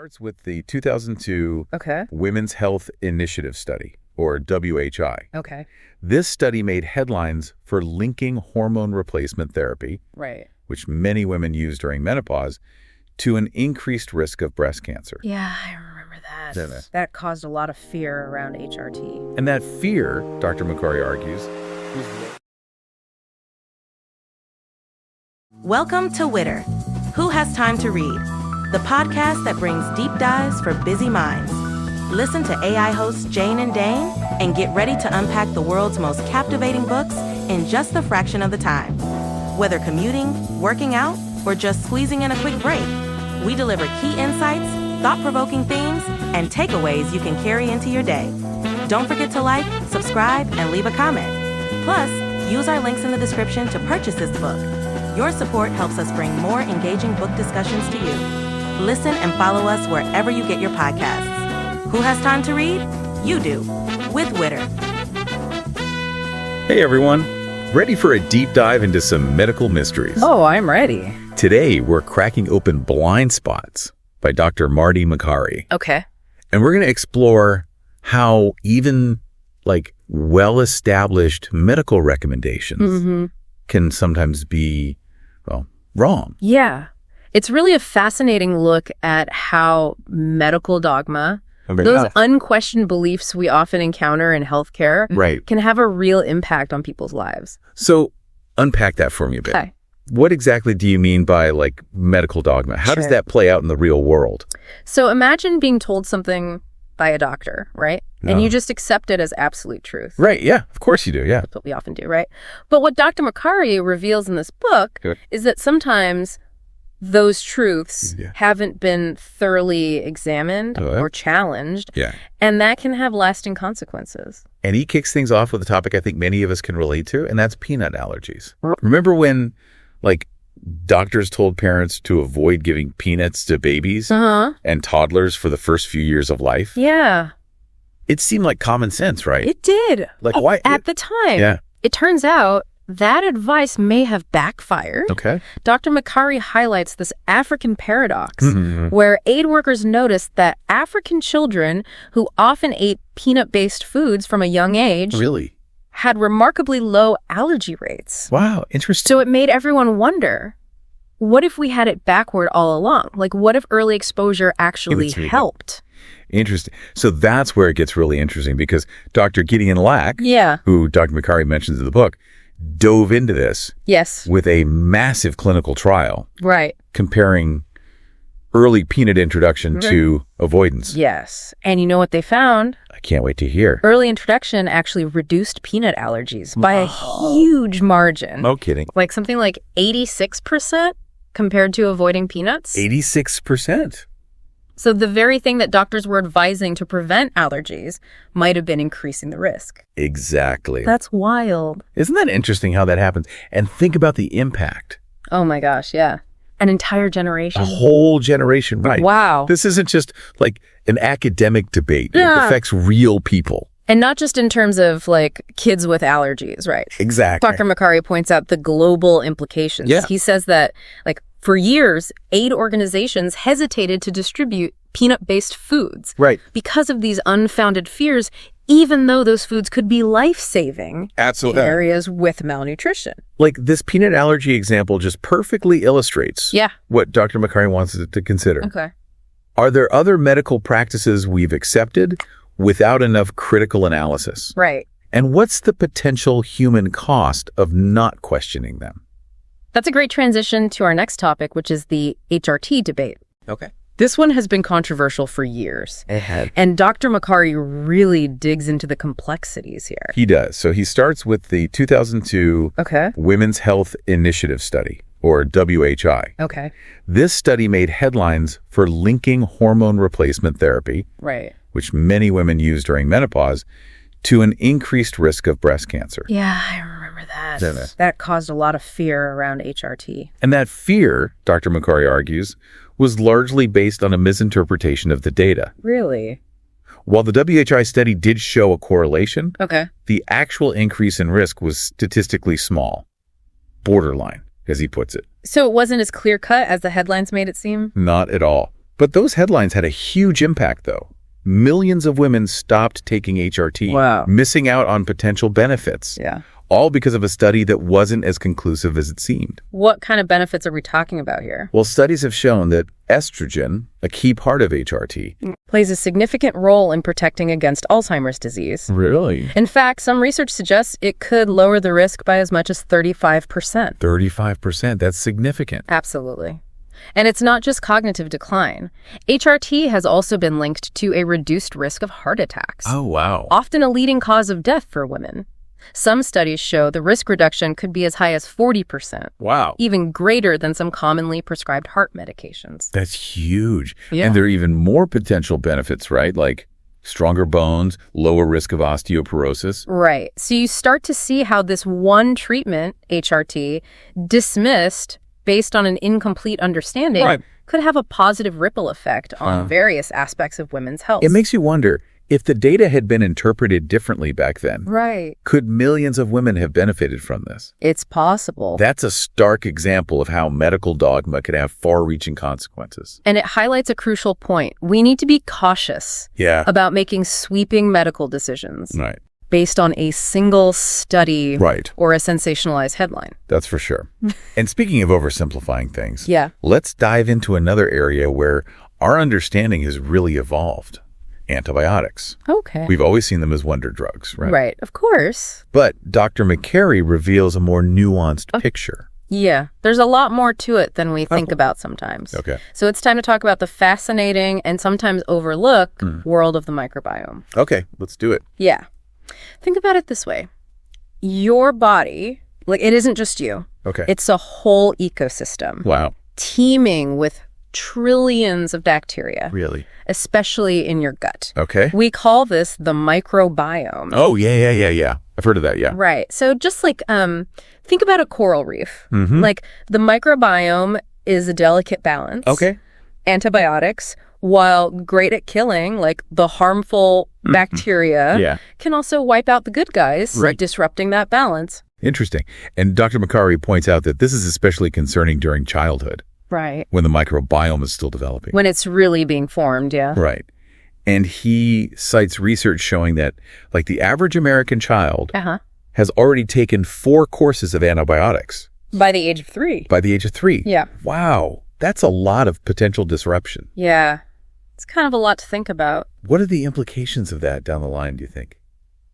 Starts with the 2002 Women's Health Initiative study, or WHI. This study made headlines for linking hormone replacement therapy, which many women use during menopause, to an increased risk of breast cancer. Yeah, I remember that. That caused a lot of fear around HRT. And that fear, Dr. Makary argues, was... Welcome to Witter. Who has time to read? The podcast that brings deep dives for busy minds. Listen to AI hosts Jane and Dane and get ready to unpack the world's most captivating books in just a fraction of the time. Whether commuting, working out, or just squeezing in a quick break, we deliver key insights, thought-provoking themes, and takeaways you can carry into your day. Don't forget to like, subscribe, and leave a comment. Plus, use our links in the description to purchase this book. Your support helps us bring more engaging book discussions to you. Listen and follow us wherever you get your podcasts. Who has time to read? You do, with Witter. Hey everyone, ready for a deep dive into some medical mysteries? Oh, I'm ready. Today, we're cracking open Blind Spots by Dr. Marty Makary. Okay. And we're going to explore how even well-established medical recommendations can sometimes be, wrong. Yeah. It's really a fascinating look at how medical dogma, those unquestioned beliefs we often encounter in healthcare, can have a real impact on people's lives. So unpack that for me a bit. Okay. What exactly do you mean by medical dogma? How does that play out in the real world? So imagine being told something by a doctor, right? No. And you just accept it as absolute truth. Right, yeah. Of course you do, yeah. That's what we often do, right? But what Dr. Makary reveals in this book is that sometimes those truths haven't been thoroughly examined or challenged, and that can have lasting consequences. And he kicks things off with a topic I think many of us can relate to, and that's peanut allergies. Remember when, doctors told parents to avoid giving peanuts to babies and toddlers for the first few years of life? Yeah. It seemed like common sense, right? It did. Why? At the time. Yeah. It turns out that advice may have backfired. Okay. Dr. Makary highlights this African paradox where aid workers noticed that African children who often ate peanut-based foods from a young age had remarkably low allergy rates. Wow, interesting. So it made everyone wonder, what if we had it backward all along? What if early exposure actually helped? Interesting. So that's where it gets really interesting because Dr. Gideon Lack, who Dr. Makary mentions in the book, dove into this with a massive clinical trial. Comparing early peanut introduction to avoidance. Yes. And you know what they found? I can't wait to hear. Early introduction actually reduced peanut allergies by a huge margin. No kidding. Something like 86% compared to avoiding peanuts. 86%? So the very thing that doctors were advising to prevent allergies might have been increasing the risk. Exactly. That's wild. Isn't that interesting how that happens? And think about the impact. Oh my gosh, yeah. An entire generation. A whole generation, right. Wow. This isn't just an academic debate. It affects real people. And not just in terms of kids with allergies, right? Exactly. Dr. Makary points out the global implications. Yeah. He says that for years, aid organizations hesitated to distribute peanut-based foods because of these unfounded fears, even though those foods could be life-saving in areas with malnutrition. This peanut allergy example just perfectly illustrates what Dr. Makary wants us to consider. Okay. Are there other medical practices we've accepted without enough critical analysis? Right. And what's the potential human cost of not questioning them? That's a great transition to our next topic, which is the HRT debate. Okay. This one has been controversial for years. It has. And Dr. Makary really digs into the complexities here. He does. So he starts with the 2002 Women's Health Initiative study, or WHI. This study made headlines for linking hormone replacement therapy, which many women use during menopause, to an increased risk of breast cancer. Yeah, I remember that. That caused a lot of fear around HRT. And that fear, Dr. Makary argues, was largely based on a misinterpretation of the data. Really? While the WHI study did show a correlation, the actual increase in risk was statistically small. Borderline, as he puts it. So it wasn't as clear-cut as the headlines made it seem? Not at all. But those headlines had a huge impact, though. Millions of women stopped taking HRT, missing out on potential benefits. Yeah. All because of a study that wasn't as conclusive as it seemed. What kind of benefits are we talking about here? Well, studies have shown that estrogen, a key part of HRT, plays a significant role in protecting against Alzheimer's disease. Really? In fact, some research suggests it could lower the risk by as much as 35%. 35%, that's significant. Absolutely. And it's not just cognitive decline. HRT has also been linked to a reduced risk of heart attacks. Oh, wow. Often a leading cause of death for women. Some studies show the risk reduction could be as high as 40%. Wow. Even greater than some commonly prescribed heart medications. That's huge. Yeah. And there are even more potential benefits, right? Like stronger bones, lower risk of osteoporosis. Right. So you start to see how this one treatment, HRT, dismissed based on an incomplete understanding, could have a positive ripple effect on various aspects of women's health. It makes you wonder, if the data had been interpreted differently back then, could millions of women have benefited from this? It's possible. That's a stark example of how medical dogma can have far-reaching consequences. And it highlights a crucial point. We need to be cautious about making sweeping medical decisions based on a single study or a sensationalized headline. That's for sure. And speaking of oversimplifying things, let's dive into another area where our understanding has really evolved. Antibiotics. Okay. We've always seen them as wonder drugs, right? Right, of course. But Dr. Makary reveals a more nuanced picture. Yeah, there's a lot more to it than we think about sometimes. Okay. So it's time to talk about the fascinating and sometimes overlooked world of the microbiome. Okay, let's do it. Yeah. Think about it this way. Your body, like, it isn't just you. Okay. It's a whole ecosystem. Wow. Teeming with trillions of bacteria. Really? Especially in your gut. Okay. We call this the microbiome. Oh, yeah. I've heard of that, yeah. Right. So just like, think about a coral reef. Like, the microbiome is a delicate balance. Okay. Antibiotics, while great at killing, like the harmful bacteria, can also wipe out the good guys, disrupting that balance. Interesting. And Dr. Makary points out that this is especially concerning during childhood. Right. When the microbiome is still developing. When it's really being formed, Right. And he cites research showing that, like, the average American child has already taken 4 courses of antibiotics. By the age of 3. By the age of 3. Yeah. Wow. That's a lot of potential disruption. Yeah. It's kind of a lot to think about. What are the implications of that down the line, do you think?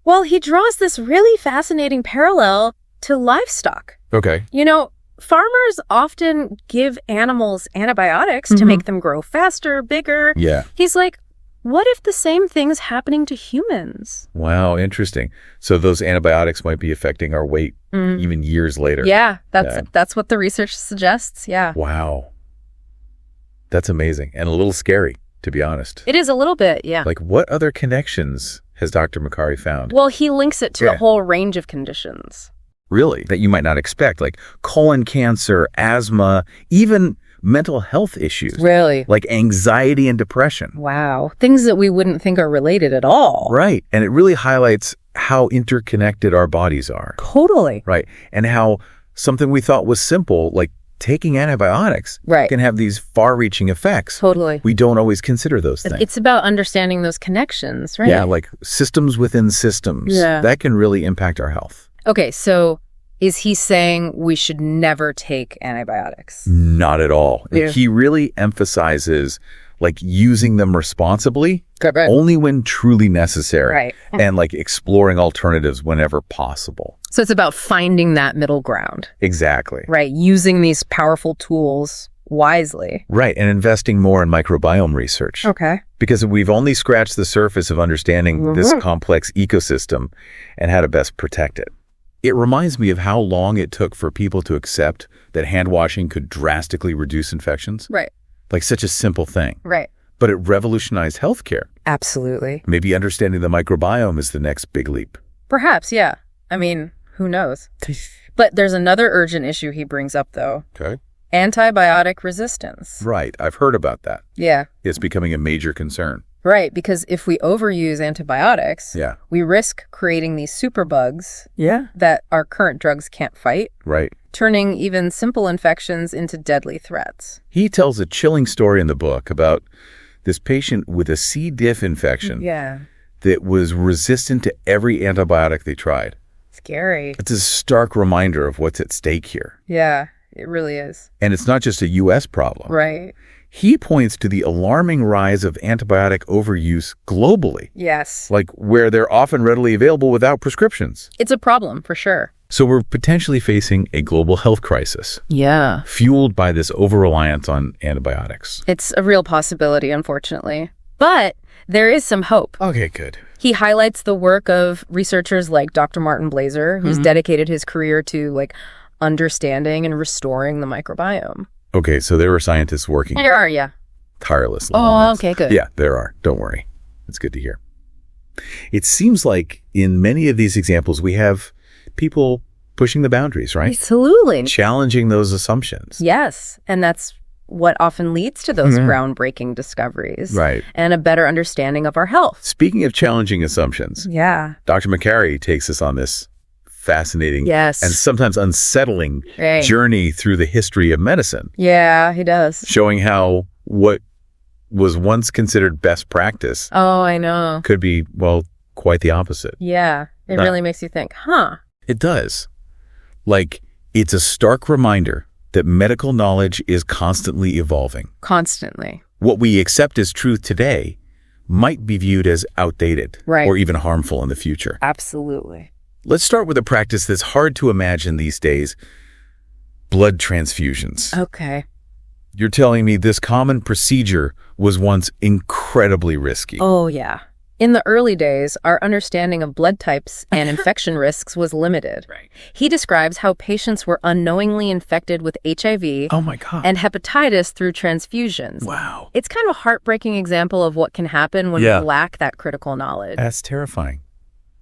Well, he draws this really fascinating parallel to livestock. Okay. You know, farmers often give animals antibiotics to make them grow faster, bigger. Yeah. He's like, what if the same thing's happening to humans? Wow, interesting. So those antibiotics might be affecting our weight even years later. Yeah, that's what the research suggests, Wow. That's amazing and a little scary, to be honest. It is a little bit, yeah. Like, what other connections has Dr. Makary found? Well, he links it to a whole range of conditions. Really? That you might not expect, like colon cancer, asthma, even mental health issues. Really? Like anxiety and depression. Wow. Things that we wouldn't think are related at all. Right. And it really highlights how interconnected our bodies are. Totally. Right. And how something we thought was simple, like taking antibiotics, can have these far-reaching effects. Totally. We don't always consider those things. It's about understanding those connections, right? Yeah, like systems within systems. Yeah. That can really impact our health. Okay, so is he saying we should never take antibiotics? Not at all. Yeah. He really emphasizes like using them responsibly Right. only when truly necessary. Right. And like exploring alternatives whenever possible. So it's about finding that middle ground. Exactly. Right, using these powerful tools wisely. Right, and investing more in microbiome research. Okay. Because we've only scratched the surface of understanding this complex ecosystem and how to best protect it. It reminds me of how long it took for people to accept that hand washing could drastically reduce infections. Right. Like such a simple thing. Right. But it revolutionized healthcare. Absolutely. Maybe understanding the microbiome is the next big leap. Perhaps, yeah. I mean, who knows? But there's another urgent issue he brings up, though. Okay. Antibiotic resistance. Right. I've heard about that. Yeah. It's becoming a major concern. Right, because if we overuse antibiotics, we risk creating these superbugs that our current drugs can't fight. Right. turning even simple infections into deadly threats. He tells a chilling story in the book about this patient with a C. diff infection that was resistant to every antibiotic they tried. Scary. It's a stark reminder of what's at stake here. Yeah, it really is. And it's not just a U.S. problem. Right. He points to the alarming rise of antibiotic overuse globally. Yes. Like where they're often readily available without prescriptions. It's a problem, for sure. So we're potentially facing a global health crisis. Yeah. Fueled by this over-reliance on antibiotics. It's a real possibility, unfortunately. But there is some hope. Okay, good. He highlights the work of researchers like Dr. Martin Blaser, who's dedicated his career to understanding and restoring the microbiome. Okay, so there were scientists working tirelessly. Oh, okay, good. Yeah, there are. Don't worry. It's good to hear. It seems like in many of these examples, we have people pushing the boundaries, right? Absolutely. Challenging those assumptions. Yes, and that's what often leads to those groundbreaking discoveries. Right. And a better understanding of our health. Speaking of challenging assumptions, Dr. Makary takes us on this fascinating and sometimes unsettling journey through the history of medicine. Yeah, he does. Showing how what was once considered best practice I know. could be, well, quite the opposite. Yeah, it really makes you think, It does. It's a stark reminder that medical knowledge is constantly evolving. Constantly. What we accept as truth today might be viewed as outdated or even harmful in the future. Absolutely. Let's start with a practice that's hard to imagine these days, blood transfusions. Okay. You're telling me this common procedure was once incredibly risky. Oh, yeah. In the early days, our understanding of blood types and infection risks was limited. Right. He describes how patients were unknowingly infected with HIV Oh my God. and hepatitis through transfusions. Wow. It's kind of a heartbreaking example of what can happen when we lack that critical knowledge. That's terrifying.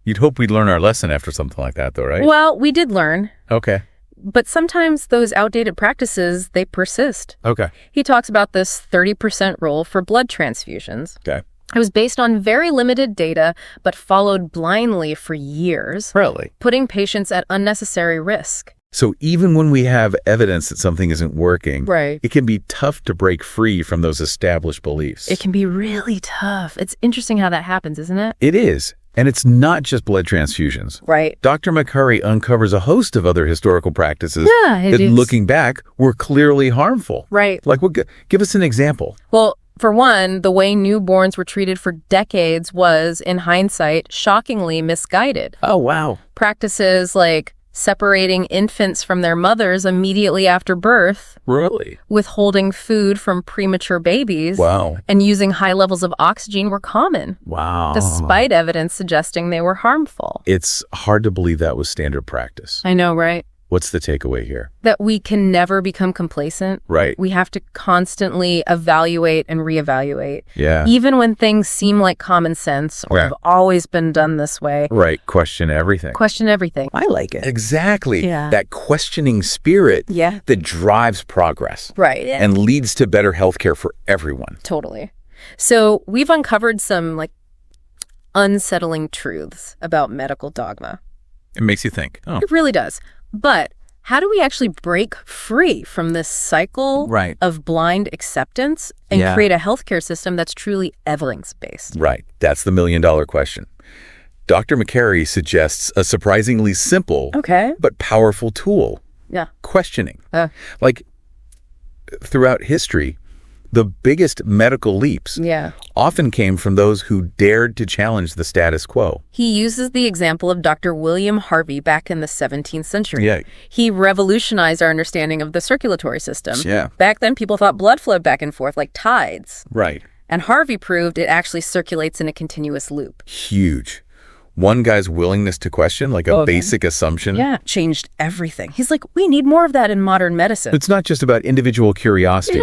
You'd hope we'd learn our lesson after something like that, though, right? Well, we did learn. Okay. But sometimes those outdated practices, they persist. Okay. He talks about this 30% rule for blood transfusions. Okay. It was based on very limited data, but followed blindly for years. Really? Putting patients at unnecessary risk. So even when we have evidence that something isn't working, it can be tough to break free from those established beliefs. It can be really tough. It's interesting how that happens, isn't it? It is. And it's not just blood transfusions. Right. Dr. Makary uncovers a host of other historical practices that, looking back, were clearly harmful. Right. Like, give us an example. Well, for one, the way newborns were treated for decades was, in hindsight, shockingly misguided. Oh, wow. Practices like separating infants from their mothers immediately after birth. Really? Withholding food from premature babies. Wow. And using high levels of oxygen were common. Wow. Despite evidence suggesting they were harmful. It's hard to believe that was standard practice. I know, right? What's the takeaway here? That we can never become complacent. Right. We have to constantly evaluate and reevaluate. Yeah. Even when things seem like common sense or have always been done this way. Right. Question everything. Question everything. I like it. Exactly. Yeah. That questioning spirit that drives progress. Right. And leads to better healthcare for everyone. Totally. So we've uncovered some unsettling truths about medical dogma. It makes you think. Oh. It really does. But how do we actually break free from this cycle of blind acceptance and create a healthcare system that's truly evidence-based? Right. That's the million-dollar question. Dr. Makary suggests a surprisingly simple but powerful tool. Yeah. Questioning. Throughout history, the biggest medical leaps often came from those who dared to challenge the status quo. He uses the example of Dr. William Harvey back in the 17th century. Yeah. He revolutionized our understanding of the circulatory system. Yeah. Back then, people thought blood flowed back and forth like tides. Right. And Harvey proved it actually circulates in a continuous loop. Huge. One guy's willingness to question, a basic assumption. Yeah, changed everything. He's like, we need more of that in modern medicine. It's not just about individual curiosity,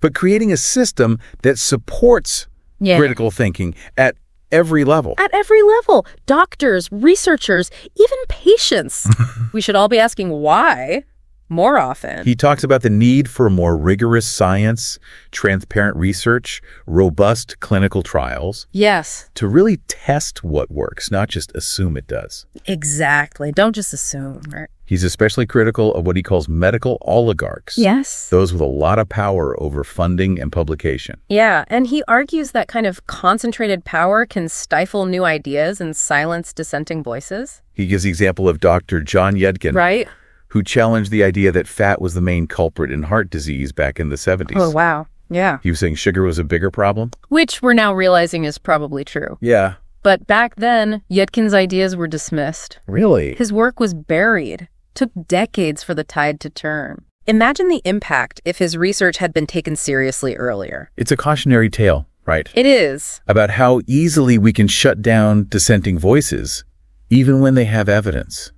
but creating a system that supports critical thinking at every level. At every level. Doctors, researchers, even patients. We should all be asking why more often. He talks about the need for more rigorous science, transparent research, robust clinical trials. Yes. To really test what works, not just assume it does. Exactly. Don't just assume, right? He's especially critical of what he calls medical oligarchs. Yes. Those with a lot of power over funding and publication. Yeah, and he argues that kind of concentrated power can stifle new ideas and silence dissenting voices. He gives the example of Dr. John Yudkin, right, who challenged the idea that fat was the main culprit in heart disease back in the 70s. Oh, wow. Yeah. He was saying sugar was a bigger problem. Which we're now realizing is probably true. Yeah. But back then, Yudkin's ideas were dismissed. Really? His work was buried. Took decades for the tide to turn. Imagine the impact if his research had been taken seriously earlier. It's a cautionary tale, right? It is. About how easily we can shut down dissenting voices, even when they have evidence.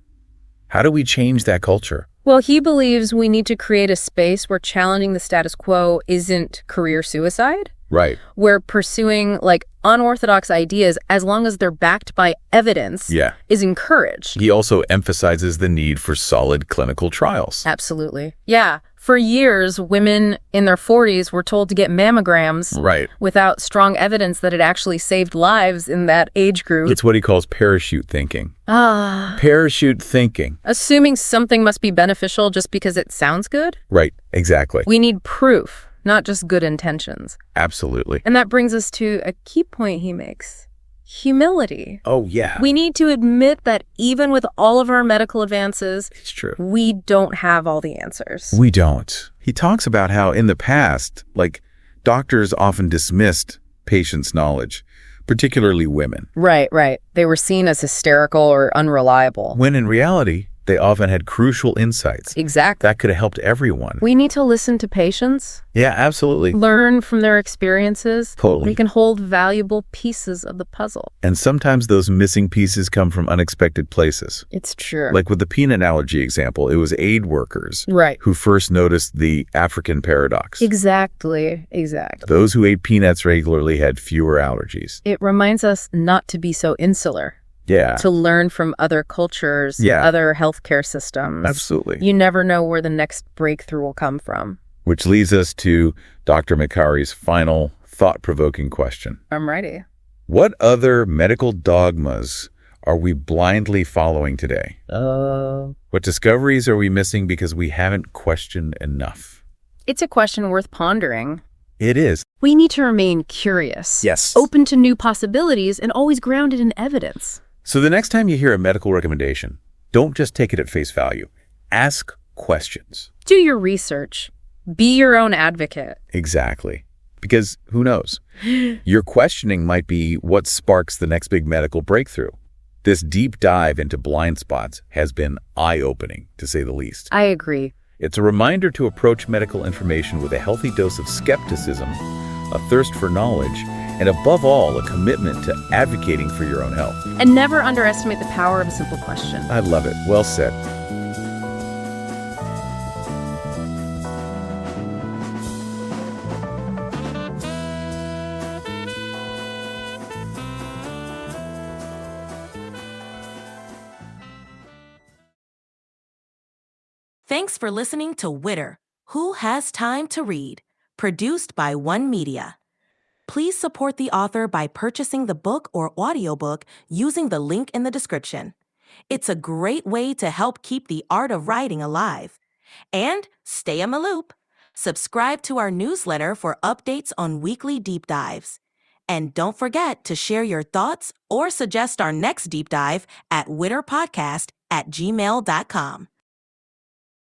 How do we change that culture? Well, he believes we need to create a space where challenging the status quo isn't career suicide. Right. Where pursuing, unorthodox ideas, as long as they're backed by evidence, is encouraged. He also emphasizes the need for solid clinical trials. Absolutely. Yeah. For years, women in their 40s were told to get mammograms without strong evidence that it actually saved lives in that age group. It's what he calls parachute thinking. Parachute thinking. Assuming something must be beneficial just because it sounds good? Right, exactly. We need proof, not just good intentions. Absolutely. And that brings us to a key point he makes. Humility. Oh, yeah. We need to admit that even with all of our medical advances, it's true, we don't have all the answers. We don't. He talks about how in the past, doctors often dismissed patients' knowledge, particularly women. Right. They were seen as hysterical or unreliable. When in reality, they often had crucial insights. Exactly. That could have helped everyone. We need to listen to patients. Yeah, absolutely. Learn from their experiences. Totally. We can hold valuable pieces of the puzzle. And sometimes those missing pieces come from unexpected places. It's true. Like with the peanut allergy example, it was aid workers who first noticed the African paradox. Exactly. Those who ate peanuts regularly had fewer allergies. It reminds us not to be so insular. Yeah. To learn from other cultures, other healthcare systems. Absolutely. You never know where the next breakthrough will come from. Which leads us to Dr. Makary's final thought-provoking question. I'm ready. What other medical dogmas are we blindly following today? What discoveries are we missing because we haven't questioned enough? It's a question worth pondering. It is. We need to remain curious. Yes. Open to new possibilities and always grounded in evidence. So the next time you hear a medical recommendation, don't just take it at face value. Ask questions. Do your research. Be your own advocate. Exactly. Because who knows? Your questioning might be what sparks the next big medical breakthrough. This deep dive into blind spots has been eye-opening, to say the least. I agree. It's a reminder to approach medical information with a healthy dose of skepticism, a thirst for knowledge, and above all, a commitment to advocating for your own health. And never underestimate the power of a simple question. I love it. Well said. Thanks for listening to Witter, Who Has Time to Read, produced by One Media. Please support the author by purchasing the book or audiobook using the link in the description. It's a great way to help keep the art of writing alive. And stay in the loop. Subscribe to our newsletter for updates on weekly deep dives. And don't forget to share your thoughts or suggest our next deep dive at witterpodcast@gmail.com.